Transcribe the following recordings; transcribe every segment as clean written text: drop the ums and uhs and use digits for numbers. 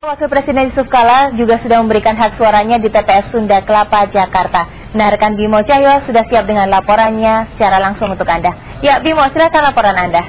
Wakil Presiden Yusuf Kala juga sudah memberikan hak suaranya di TPS Sunda Kelapa, Jakarta. Nah, rekan Bimo Cahyo sudah siap dengan laporannya secara langsung untuk Anda. Ya, Bimo, silakan laporan Anda.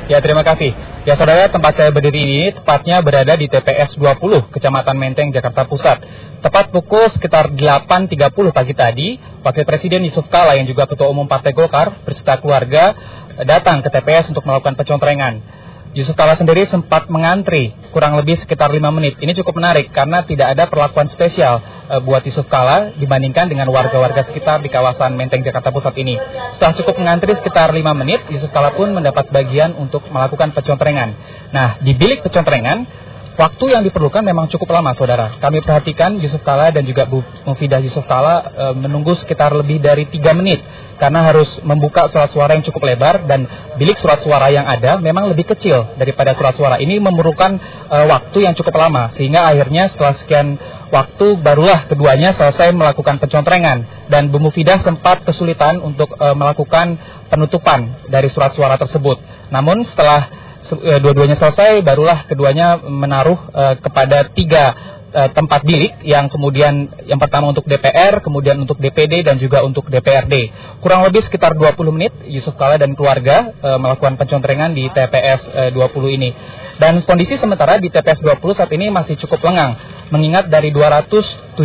Ya, terima kasih. Ya, saudara, tempat saya berdiri ini tepatnya berada di TPS 20, Kecamatan Menteng, Jakarta Pusat. Tepat pukul sekitar 8.30 pagi tadi, Wakil Presiden Yusuf Kala yang juga Ketua Umum Partai Golkar beserta keluarga datang ke TPS untuk melakukan pencontrengan. Yusuf Kala sendiri sempat mengantri kurang lebih sekitar 5 menit. Ini cukup menarik karena tidak ada perlakuan spesial buat Yusuf Kala dibandingkan dengan warga-warga sekitar di kawasan Menteng Jakarta Pusat ini. Setelah cukup mengantri sekitar 5 menit, Yusuf Kala pun mendapat bagian untuk melakukan pencontrengan. Nah, di bilik pencontrengan, waktu yang diperlukan memang cukup lama, saudara. Kami perhatikan Yusuf Kala dan juga Bu Mufidah Yusuf Kala menunggu sekitar lebih dari 3 menit. Karena harus membuka surat suara yang cukup lebar dan bilik surat suara yang ada memang lebih kecil daripada surat suara. Ini memerlukan waktu yang cukup lama, sehingga akhirnya setelah sekian waktu barulah keduanya selesai melakukan pencontrengan. Dan Bu Mufidah sempat kesulitan untuk melakukan penutupan dari surat suara tersebut. Namun setelah dua-duanya selesai, barulah keduanya menaruh kepada 3 tempat bilik yang kemudian yang pertama untuk DPR, kemudian untuk DPD dan juga untuk DPRD. Kurang lebih sekitar 20 menit Yusuf Kala dan keluarga melakukan pencontrengan di TPS 20 ini. Dan kondisi sementara di TPS 20 saat ini masih cukup lengang, mengingat dari 270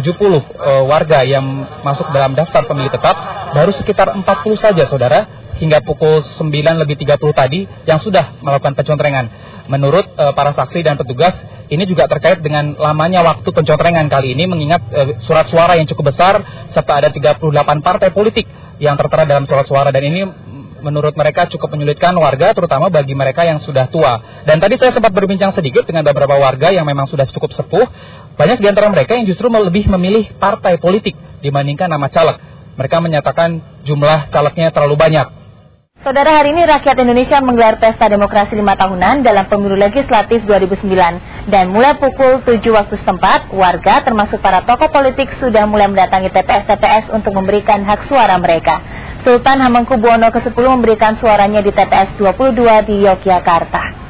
warga yang masuk dalam daftar pemilih tetap, baru sekitar 40 saja, saudara, hingga pukul 9:30 tadi yang sudah melakukan pencontrengan. Menurut para saksi dan petugas, ini juga terkait dengan lamanya waktu pencontrengan kali ini, mengingat surat suara yang cukup besar, serta ada 38 partai politik yang tertera dalam surat suara, dan ini menurut mereka cukup menyulitkan warga, terutama bagi mereka yang sudah tua. Dan tadi saya sempat berbincang sedikit dengan beberapa warga yang memang sudah cukup sepuh. Banyak di antara mereka yang justru lebih memilih partai politik dibandingkan nama caleg. Mereka menyatakan jumlah calegnya terlalu banyak. Saudara, hari ini rakyat Indonesia menggelar pesta demokrasi 5 tahunan dalam pemilu legislatif 2009. Dan mulai pukul 7 waktu setempat, warga termasuk para tokoh politik sudah mulai mendatangi TPS-TPS untuk memberikan hak suara mereka. Sultan Hamengkubuwono ke-10 memberikan suaranya di TPS 22 di Yogyakarta.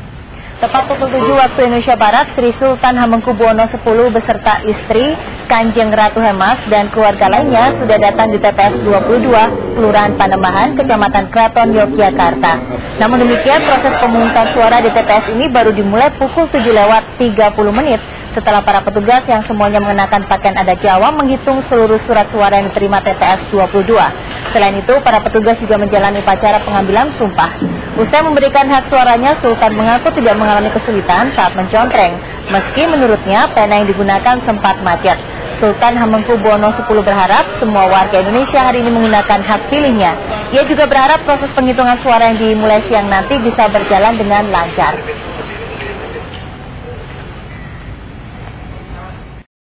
Tepat pukul 7 waktu Indonesia Barat, Sri Sultan Hamengkubuwono X beserta istri, Kanjeng Ratu Hemas, dan keluarga lainnya sudah datang di TPS 22, Kelurahan Panemahan, Kecamatan Kraton, Yogyakarta. Namun demikian, proses pemungutan suara di TPS ini baru dimulai pukul 7:30 menit setelah para petugas yang semuanya mengenakan pakaian adat Jawa menghitung seluruh surat suara yang diterima TPS 22. Selain itu, para petugas juga menjalani upacara pengambilan sumpah. Usai memberikan hak suaranya, Sultan mengaku tidak mengalami kesulitan saat mencontreng, meski menurutnya pena yang digunakan sempat macet. Sultan Hamengkubuwono X berharap semua warga Indonesia hari ini menggunakan hak pilihnya. Ia juga berharap proses penghitungan suara yang dimulai siang nanti bisa berjalan dengan lancar.